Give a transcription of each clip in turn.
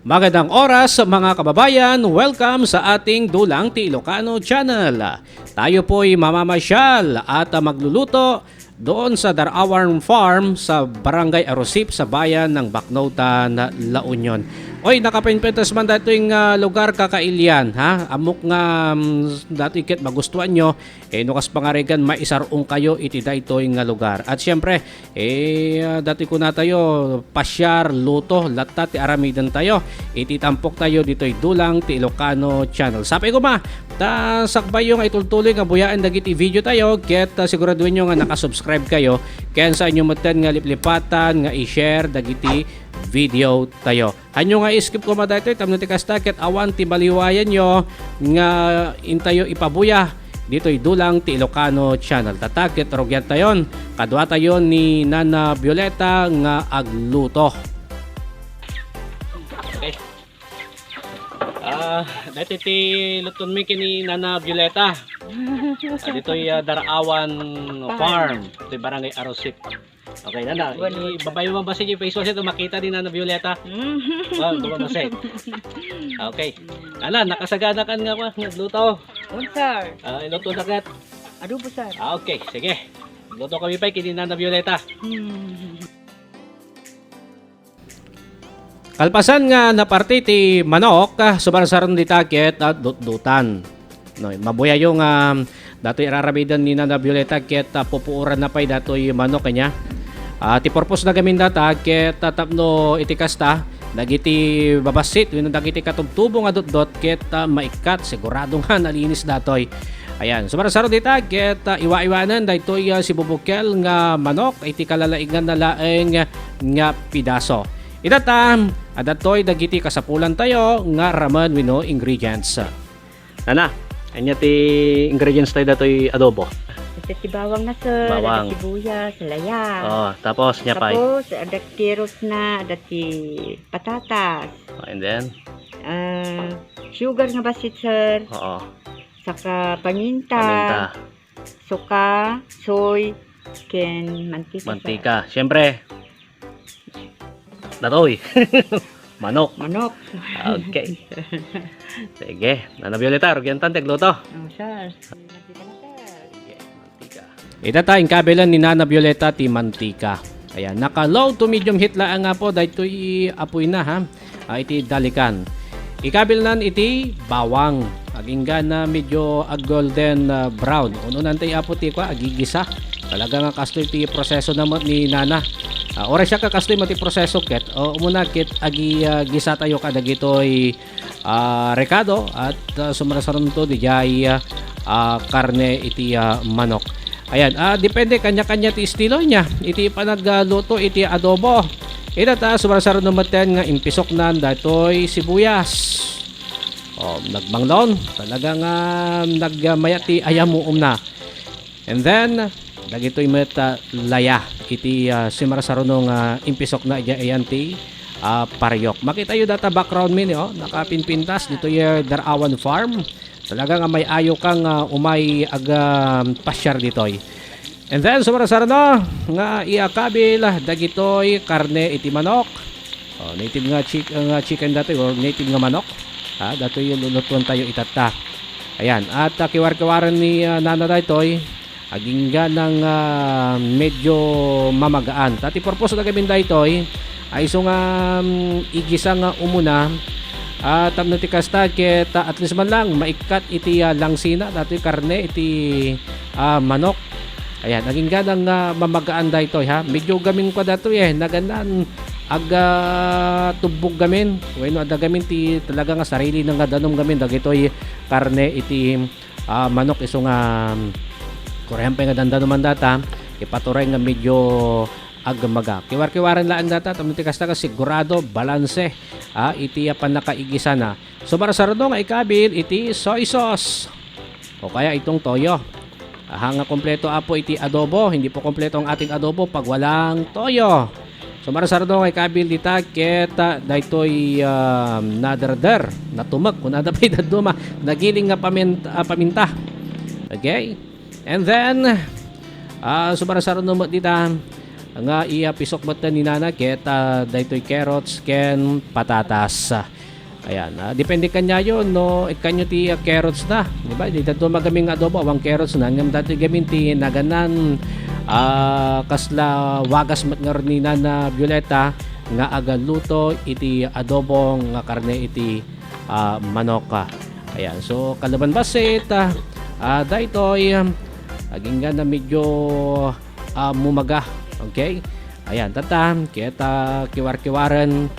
Magandang oras mga kababayan, welcome sa ating Dulang Ti Ilocano channel. Tayo po'y mamamasyal at magluluto doon sa Darawan Farm sa Barangay Arosip sa bayan ng Bacnotan, La Union. Oy, nakapinpintas man dito yung lugar kakailian, ha? Amok nga dati kit magustuhan nyo, nukas pangarigan maisarong kayo iti dito yung lugar. At syempre, dati ko na tayo pasyar, luto, latta ti aramidan tayo. Ititampok tayo dito yung Dulang Ti Ilocano channel. Sabi ko ma, sakbay yung itultuloy nga buyaan dagiti video tayo, ket siguraduhin nyo nga nakasubscribe kayo, kaya sa inyo maten nga liplipatan, nga i-share dagiti video tayo. Hanyo nga skip ko madayto tamno ti kasta ket awan ti baliwayan nyo nga intayo ipabuya dito'y Dulang Ti Ilocano channel. Tatak ket rogyan tayon. Kadwa tayon ni Nana Violeta nga agluto. Okay. Dati ti luton mi kini Nana Violeta. Dito'y Darawan Farm, ti Barangay Arosip. Okay, Nana, babay mo ba yung face wash ito? Makita din Nana Violeta. Wow, bumabasik. Okay. Nana, nakasagana kan nga ko, nagluto. Sir. Iluto na kat. Adobo, sir. Okay, sige. Luto kami pa kini Nana Violeta. Kalpasan nga na parte ti manok, sumarsaron di taket at dutdutan. No, mabuya yung dato irarabidan ni Nana Violeta ket pupuuran na pay dato yung manok kanya. Ti purpose na gamin data ket tapno iti kasta dagiti babasit wenno dagiti katubtubo nga dot ket maikat sigurado nga nalinis datoy. Ayan, sumarasaro dita ket iwa-iwanan daytoy si bubukel nga manok iti kalalaigan na laeng nga pidaso. Itatam adatoy dagiti kasapulan tayo nga ramen wenno ingredients. Nana, anya ti ingredients tayo datoy adobo. Ito si bawang na, sir. Bawang. Ada si sibuyas, laya. Tapos niya pay. Tapos ada carrots na, ada si patatas. And then Sugar nga basit, sir. oo. Saka paminta. Suka, soy, ken mantika. Mantika. Siyempre, datoy. Manok. Manok. Okay. Sige. Nana Violeta, rugyan tan tegluto. Sir. Itataing kabilan ni Nana Violeta ti mantika. Ayan, naka low to medium heat lang nga po dahito apoy na ha. Iti dalikan. Ikabilan iti bawang. Agingga na medyo golden brown. Ununan tayo apo ti ko agigisa. Talaga nga kastoy ti proseso naman ni Nana. Ora siya ka kastoy mati proseso ket. Umuna ket agi gisa tayo kada gitoy rekado at sumarasaron to di jay karne iti manok. Ayan, depende kanya-kanya ti estilo niya. Iti panagluto, iti adobo. Ita sumarasaro numaten nga impisok na datoy sibuyas. Nagbanglon. Talagang nagmaya ti ayamuom na. And then, dagitoy meta laya. Iti sumarasaro nung impisok na ayan ti paryok. Makita yung data background min, nakapinpintas. Dito yung Darawan Farm. Talaga nga may ayo kang umay pasyar ditoy. And then sumarasara no nga iakabil dagitoy karne iti manok. Native nga chicken datoy or native nga manok. Datoy yung lulutuan tayo itata. Ayan, at kiwar-kiwaran ni Nana ditoy agingga ng medyo mamagaan. Tati purpose na gamin ditoy ay so nga igisa nga umuna. Tamno ti kasta ket at least man lang maikat iti langsina dati karne iti manok. Ayan, naging ganang mamagaan daytoy ha. Medyo gamin ko dato naganan tubog gamin. Wenno ada gamin ti talaga nga sarili nang danom gamin dagitoy karne iti manok iso nga kurempe nga dandanom man data ipaturay nga medyo agmaga. Kiwar-kiwaran laan data tamno ti kasta ka sigurado balanse iti panakaigisa na. So para sa nga ikabil iti soy sauce. O kaya itong toyo. Hanga kompleto apo iti adobo, hindi po kompleto ang ating adobo pag walang toyo. So para sa nga ikabil dita ket daytoy nadarder natumag kun ada pay daduma nagiling nga paminta. Okay? And then so para sa dita nga iya pisok batan ni Nana ket daytoy carrots ken patatas. Ayan, depende kanya yon no, ikanyo ti carrots na, di ba? Di dato magaming adobo awang carrots na ngam dato gamin ti naganan kasla wagas mat nga ni Nana Violeta nga agaluto iti adobo nga karne iti manok. Ayan, so kalaban basit daytoy aging nga na medyo mumaga. Okay? Ayan, tatam kita kiwar-kiwaran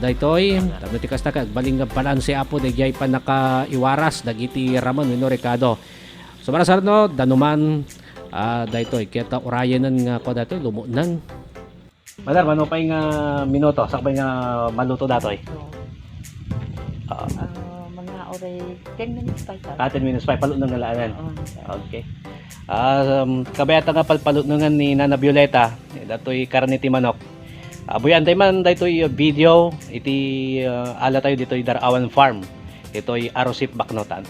daytoy tapno ti kasta kag baling palaan si Apo dayjay pa nakaiwaras dagiti Ramon wenno Ricardo. So para sarno danuman daytoy kita orayanan nga ko daytoy lumunan. Madar mano pa nga minuto sakbay nga maluto datoy. Mga oray 10 minutes pa ito. 10 minutes pa palut nang ngalanan. Okay. Kabayata nga palpalut nang ni Nana Violeta datoy karne ti manok. Buyan tayo man daytoy video iti ala tayo ditoy Darawan Farm. Ito'y Arosip Baknotan.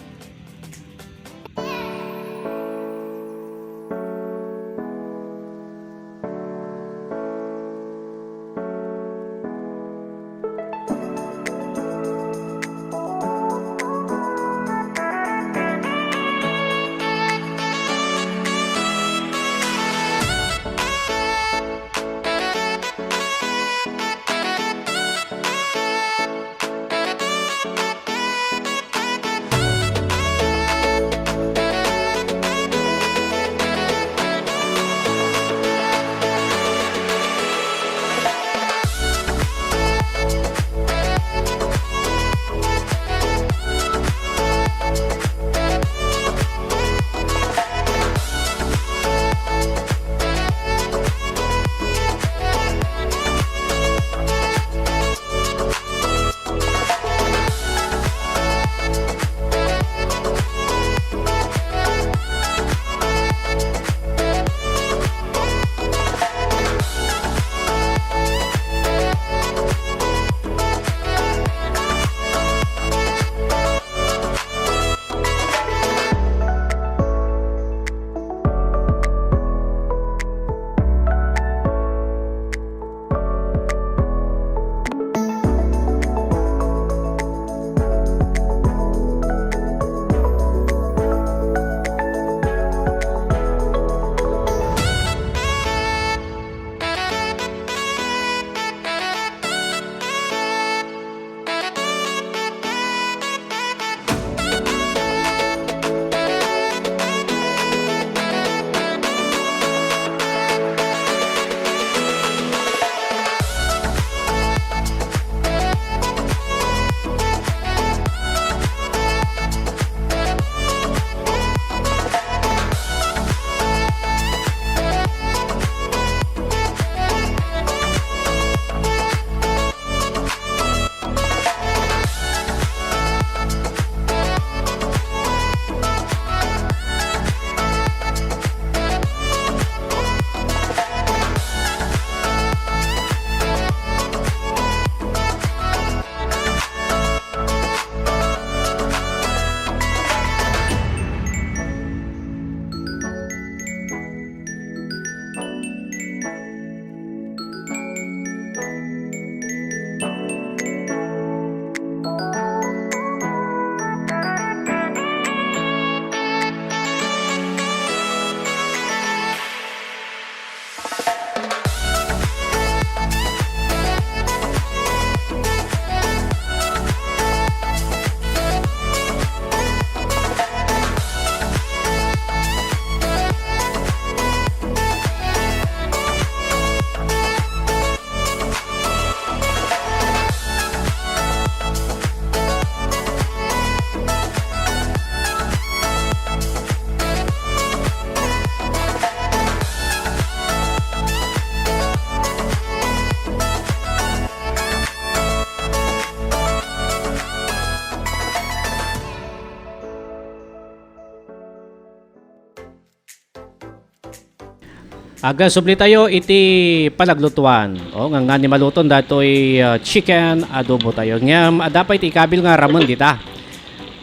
Aga subli tayo iti palaglutuan. O nga ni maluton datoy chicken adobo tayo. Ngam dapat ikabil nga ramon dita.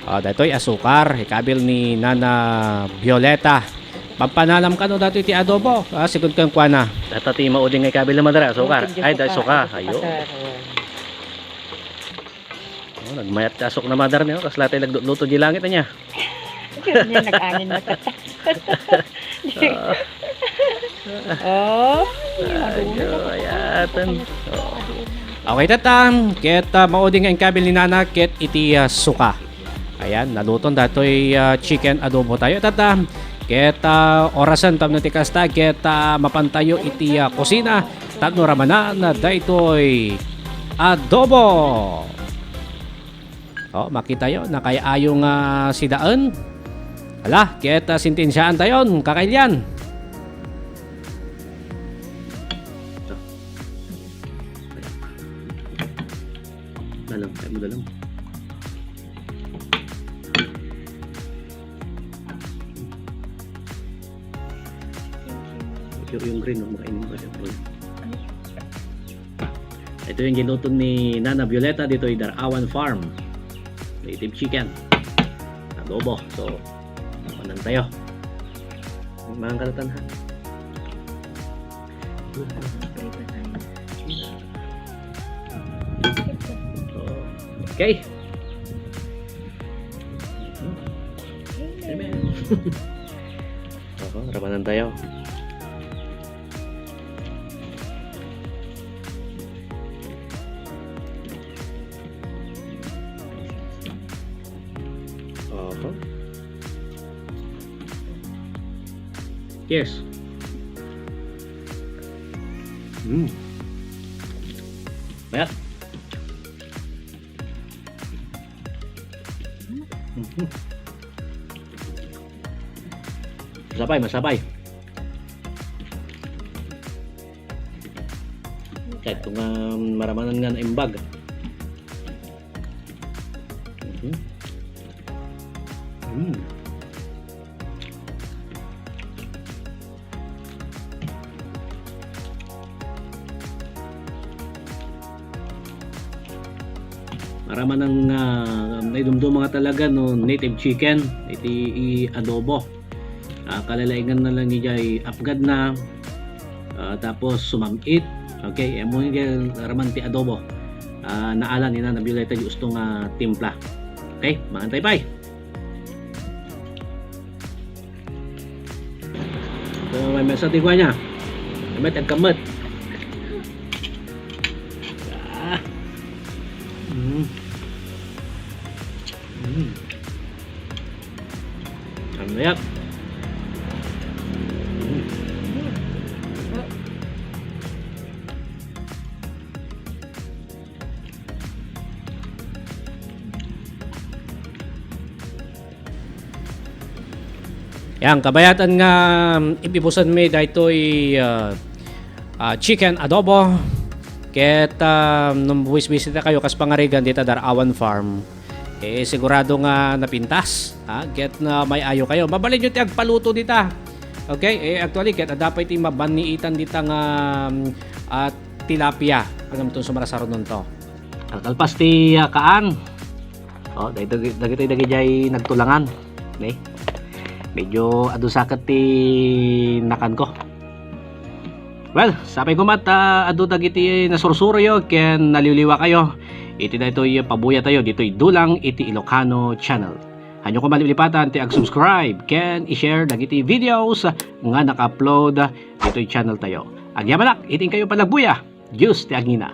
Datoy asukar ikabil ni Nana Violeta. Pampanalam ka no datoy iti adobo. Sigud kang kuana. Data ti mauding nga ikabil na madara asukar. Ay da suka ayo. Oh, nagmayat kasok na madar niyo kas latay nagluto di langit niya. Niya nag-angin mo tata. Oh. Ayatan. Okay tata, ket mauding ang kabil ni Nana ket iti suka. Ayan, naluton datoy chicken adobo tayo tata. Ket orasan tam na ti kasta ket mapantayo iti kusina tapno ramanan na daytoy adobo. Oh, makita yo na kay ayong sidaan. Ala, ket sintinsyaan tayon kakailyan. Dalam, kayak mo dalam. Yung green, makainin mo kasi. Ito yung giluto ni Nana Violeta dito ay Darawan Farm. Native chicken. Adobo. So, manang tayo. Mga kalatan ha. Okay. Amen. Rabanan tayo. Cheers. Bayat. Masabay. Kahit kung maramanan nga na imbag. Maraman ng naidumdum mga talaga no native chicken iti adobo. Kalalaingan na lang niya ay apgad na tapos sumamit. Okay, emo yung raman ti adobo. Naalan ni Nana Violeta yung gustong timpla. Okay, maantay pa. So, may mesa tigwa niya. May tagkamot. Ano yan? Yang kabayatan nga ipipusan mi daytoy chicken adobo ket nung buwis-bisita kayo kas pangarigan dito Darawan Farm sigurado nga napintas ket na may ayo kayo mabalin nyo ti agpaluto dita. Okay, actually ket dapat ti mabaniitan dita nga tilapia agam tun sumarasaron nun to kalpas ti kaan dagitoy nagtulangan okay? Medyo adusakat ti nakan ko. Well, sapay ko mat adu dagiti nasursuro yo ken naliwliwa kayo. Iti daytoy pabuya tayo ditoy dulang iti Ilocano channel. Hanyo ko malilipatan ti ag-subscribe ken i-share dagiti videos nga naka-upload ditoy channel tayo. Agyamanak iting kayo palagbuya. Diyos ti agina.